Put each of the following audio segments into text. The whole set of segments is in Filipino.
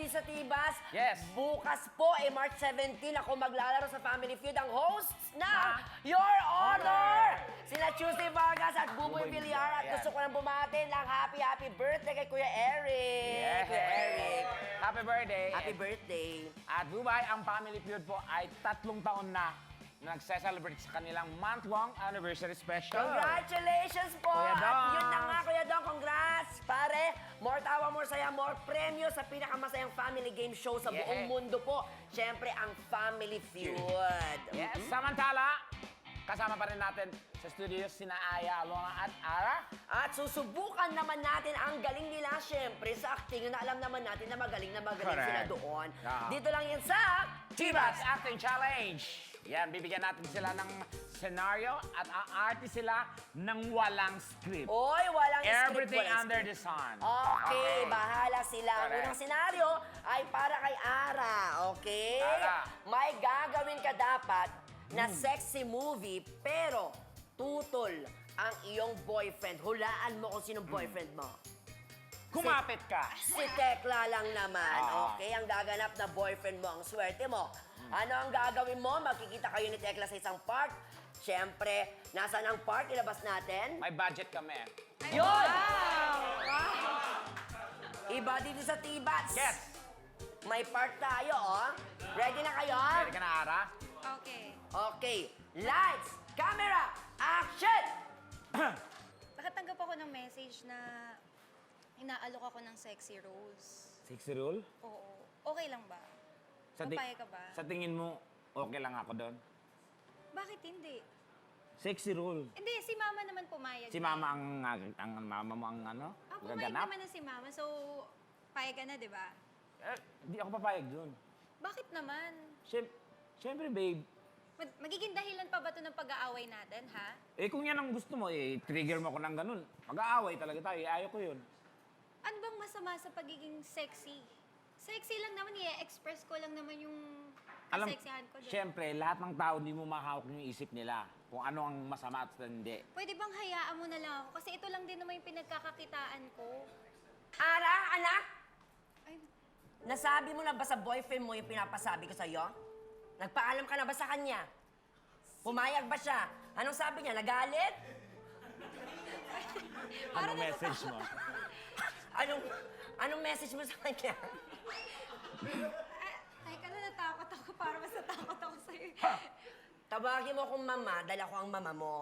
di sa Tibas. Yes. Bukas po, March 17, ako maglalaro sa Family Feud. Ang hosts na Your Honor! Sina Tuesday Vargas at Buboy Villar. At Ayan. gusto ko nang bumati ng happy birthday kay Kuya Eric. Yes. Kuya Eric. Happy birthday. Happy birthday. At Dubai, ang Family Feud po ay 3 taon na nagse-celebrate sa kanilang month-long anniversary special. Congratulations po! Kuya Dong. At yun na nga, Kuya Dong, congrats! Pare, more tawa, more saya, more premyo sa pinakamasayang family game show sa buong mundo po. Siyempre, ang Family Feud. Yes. Samantala, kasama pa rin natin sa studio sina Aya, Alona at Ara. At susubukan naman natin ang galing nila, siyempre, sa acting na alam naman natin na magaling Correct. sila doon. Yeah. Dito lang yan sa Chivas Acting Challenge. Yan, bibigyan natin sila ng scenario at aarte sila ng walang script. Oy, walang Everything script, walang under script. the sun. Okay, bahala sila. Ang Correct. unang senaryo ay para kay Ara, okay? Ara. May gagawin ka dapat na sexy movie, pero tutol ang iyong boyfriend. Hulaan mo kung sinong boyfriend mo. Kumapit ka. Si Tekla lang naman, Ah. okay? Ang gaganap na boyfriend mo, ang swerte mo. Ano ang gagawin mo? Magkikita kayo ni Tekla sa isang park. Siyempre, nasaan ang park? Ilabas natin. May budget kami. Yun! Iba dito sa Tibats. Yes. May park tayo, oh. Ready na kayo? Ready ka na, Ara? Okay. Okay. Lights, camera, action! Nakatanggap ako ng message na inaalok ako ng sexy roles. Sexy rule? Oo. Okay lang ba? Sa Papayag ka ba? Sa tingin mo, okay lang ako doon? Bakit hindi? Sexy rule. Hindi, si mama naman pumayag. Si mama ang mama mo ang ano? Ah, pumayag gaganap? naman na si mama. So, payag ka na, di ba? Di ako papayag doon. Bakit naman? Siyempre, babe. Magiging dahilan pa ba ito ng pag-aaway natin, ha? Kung yan ang gusto mo, trigger mo ko ng ganun. Mag-aaway talaga tayo. Ayaw ko yun. Ano bang masama sa pagiging sexy? Sexy lang naman, i-express ko lang naman yung kaseksihan ko doon. Siyempre, lahat ng tao, hindi mo makahawak yung isip nila kung ano ang masama at hindi. Pwede bang hayaan mo na lang ako? Kasi ito lang din naman yung pinagkakakitaan ko. Ara, anak, Ay, nasabi mo na ba sa boyfriend mo yung pinapasabi ko sa'yo? Nagpaalam ka na ba sa kanya? Pumayag ba siya? Anong sabi niya? Nagalit? Ano message mo? Anong message mo sa kanya? ay ka na, natakot ako. Para mas natakot ako sa'yo. Tawagin mo akong mama, dahil ako ang mama mo.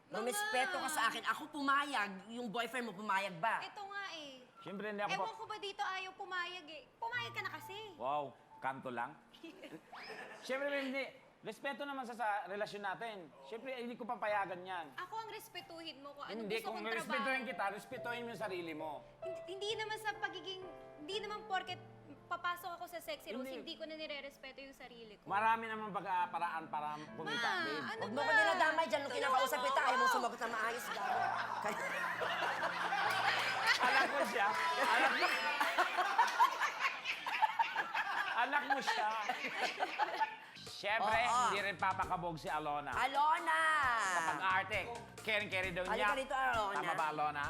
Rumispeto ka sa akin. Ako pumayag, yung boyfriend mo pumayag ba? Ito nga eh. Siyempre, hindi ako Ewan ko ba dito ayaw pumayag eh. Pumayag ka na kasi. Wow, kanto lang. Siyempre, hindi. Respeto naman sa relasyon natin. Siyempre, hindi ko papayagan yan. Ako ang respetuhin mo kung ano Hindi, gusto kung kong trabaho. respetuhin kita, respetuhin mo yung sarili mo. Hindi naman sa pagiging, hindi naman porket papasok ako sa sexy roles, Hindi. hindi ko na nire-respeto yung sarili ko. Marami naman paraan para kumita, Ma, babe. ano Huwag mo ba? ko dinadamay dyan nung Tulungan kinakausap mo kita. Ayaw mo ako. sumagot na maayos. Gago. Anak mo siya. Anak mo siya. Siyempre, Oo. hindi rin papakabog si Alona. Alona! Sa pag-arte, caring-carry daw niya. Halika dito, Alona. Tama ba, Alona?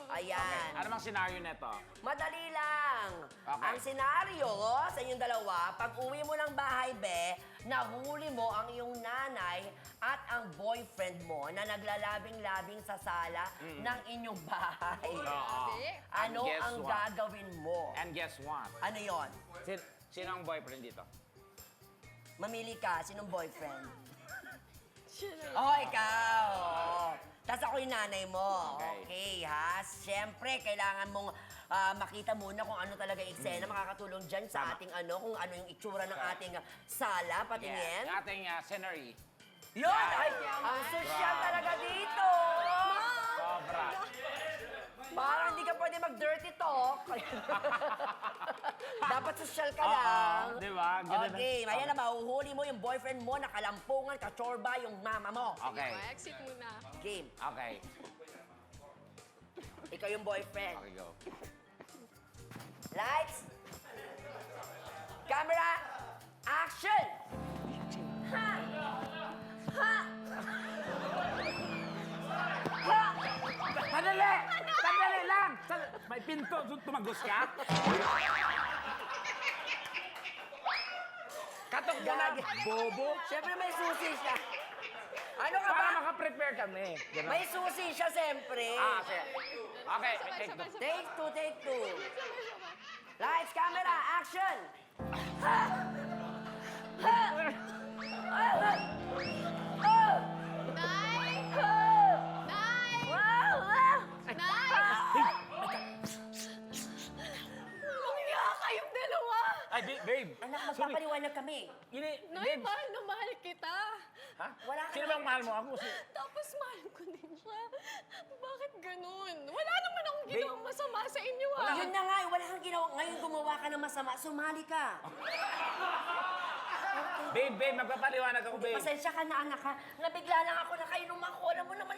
Ayan. Ano bang senaryo nito? Madali lang. Okay. Ang senaryo sa inyong dalawa, pag uwi mo ng bahay, be, nahuli mo ang iyong nanay at ang boyfriend mo na naglalabing-labing sa sala ng inyong bahay. Oo. Ano And guess ang what? gagawin mo? And guess what? Ano yon? Sino ang boyfriend dito? Mamili ka, sinong boyfriend? Oh, ikaw! Tapos ako yung nanay mo. Okay. Okay, ha? Siyempre, kailangan mong makita muna kung ano talaga yung eksena. Makakatulong dyan sa Tama. ating kung ano yung itsura ng ating sala, patingin. Yung ating scenery. Yun! Yeah. Ay, ang sosyal Wow. talaga dito! Sobra. Parang hindi ka pwede mag-dirty talk. Dapat sosyal ka Oo, lang. di ba? Ganun Okay, na- ayan na, mahuhuli mo yung boyfriend mo na kalampungan, kachorba, yung mama mo. Okay. Exit muna. Game. Okay. Ikaw yung boyfriend. Okay, go. Lights. Camera. Action! Ha! Ha! Ha! Sandali! Sandali lang! May pinto. Tumagos ka? TikTok mo na, Gagi. bobo. Siyempre may susi siya. Ano ka ba? Para makaprepare kami. Ganun. May susi siya, siyempre. Okay. Okay, take two. Take two. Lights, camera, action! Nay! Nay! Nay! Umiya kayong dalawa! Ay, babe. Anak, Sorry. magpapaliwanag kami. Nay, Babe. mahal na mahal kita. Ha? Wala ka Sino na- bang mahal mo? Ako. Tapos mahal ko din siya. Bakit ganun? Wala naman akong ginawang masama sa inyo ah. Yun na nga, wala kang ginawa. Ngayon gumawa ka ng masama, sumali ka. Babe, magpapaliwanag ako, babe. Pasensya ka na, anak, ha? Nabigla lang ako, nakainom ako. Alam mo naman,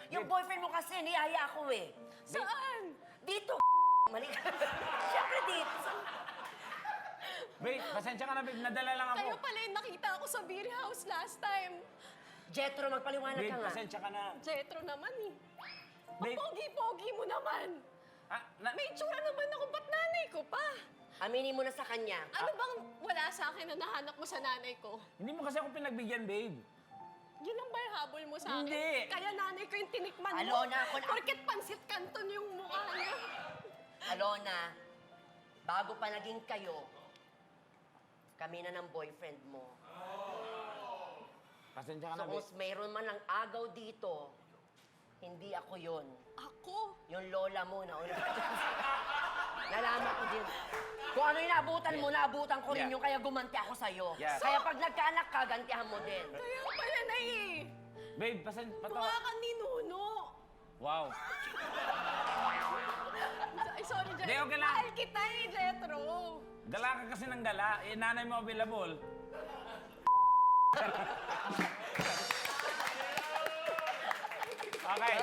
yung boyfriend mo kasi, niyaya ako eh. Saan? Dito, mali ka. Siyempre dito. Babe, pasensya ka na, babe. Nadala lang ako. Kayo pala yung nakita ako sa beer house last time. Jetro, magpaliwanag Babe, ka nga. pasensya ka na. Jetro naman eh. Ang Babe. pogi-pogi mo naman. May tsura naman ako, ba't nanay ko pa? Aminin mo na sa kanya. Ano bang wala sa akin na nahanap mo sa nanay ko? Hindi mo kasi ako pinagbigyan, babe. Yun ang ba yung habol mo sa akin? Hindi. Kaya nanay ko yung tinikman mo. Alona, ako na- Porket pansit kanton yung mukha niya. Alona, bago pa naging kayo, kami na ng boyfriend mo. Pasensya ka So na, kung babe. mayroon man ng agaw dito, hindi ako yon. Ako? Yung lola mo na nalaman ko din. Kung ano yung naabutan mo, naabutan ko rin Yeah. yung kaya gumanti ako sa'yo. Yeah. Kaya pag nagkaanak ka, gantihan mo din. Kaya pala na eh. Babe, patawa. Mukha kang ninuno. Wow. Ay, sorry, Jetro. Hindi, okay lang. Mahal kita eh, Jetro. Gala ka kasi ng gala. Eh, nanay mo available. Okay.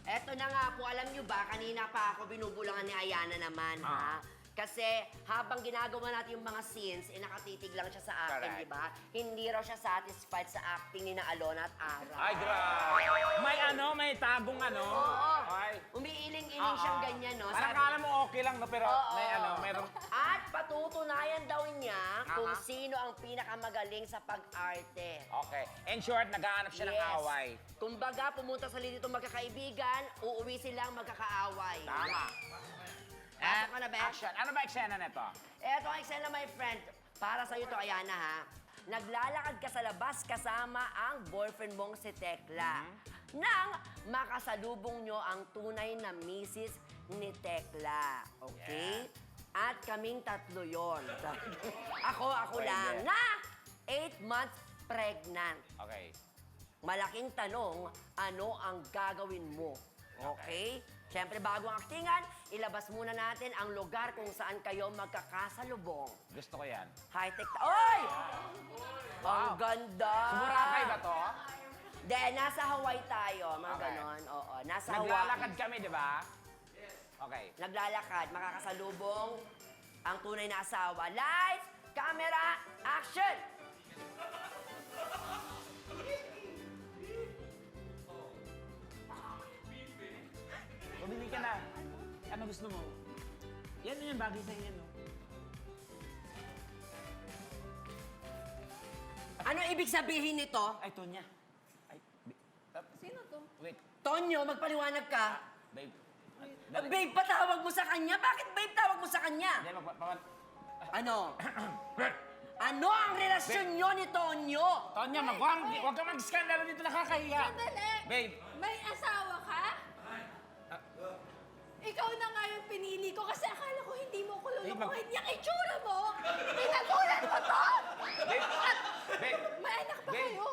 Eto na nga po, alam nyo ba, kanina pa ako binubulangan ni Ayana naman, ha? Kasi habang ginagawa natin yung mga scenes, nakatitig lang siya sa akin, Correct. di ba? Hindi raw siya satisfied sa acting ni na Alona at Ara. Ay, grabe. May tagong ano. Oo. Ay. Umiiling-iling siyang ganyan, no? Parang Sabi- kala mo okay lang, no? Pero Oo. meron. At patutunayan daw niya kung Aha. sino ang pinakamagaling sa pag-arte. Okay. In short, naghahanap siya ng away. Kumbaga, pumunta sa dito magkakaibigan, uuwi silang magkakaaway. Tama. Pasok ka na, Beth? Action. Ano ba eksena nito? Eto ang eksena, my friend. Para sa'yo to, Ayana, ha? Naglalakad ka sa labas kasama ang boyfriend mong si Tekla. Nang makasalubong nyo ang tunay na misis ni Tekla. Okay? At kaming tatlo yon. ako lang. Pwede. Na 8 months pregnant. Okay. Malaking tanong, ano ang gagawin mo? Okay? Siyempre, bago ang aktingan, ilabas muna natin ang lugar kung saan kayo magkakasalubong. Gusto ko yan. High-tech. Oy! Ang ganda! Sa Boracay ba to? De, nasa Hawaii tayo. Mga Okay. ganon. Oo, nasa Naglalakad Hawaii. kami, di ba? Okay. Naglalakad, makakasalubong ang tunay na asawa. Lights, camera, action! Bumili ka na. Ano gusto mo? Yan yung bagay sa iyo, no? Ano ibig sabihin nito? Ay, Tonya. Ay, Sino to? wait. Tonyo, magpaliwanag ka. Babe. Babe, patawag mo sa kanya? Bakit babe tawag mo sa kanya? Hindi, Ano? Ano ang relasyon nyo ni Tonyo? Tonya, huwag ka mag-skandalo dito, nakakahiya. Sandali! Babe. May asawa ka? Ikaw na nga yung pinili ko kasi akala ko hindi mo ko lulukuhin. Yung itsura mo, tinagulan mo to! Babe. Babe. May anak ba Babe. kayo?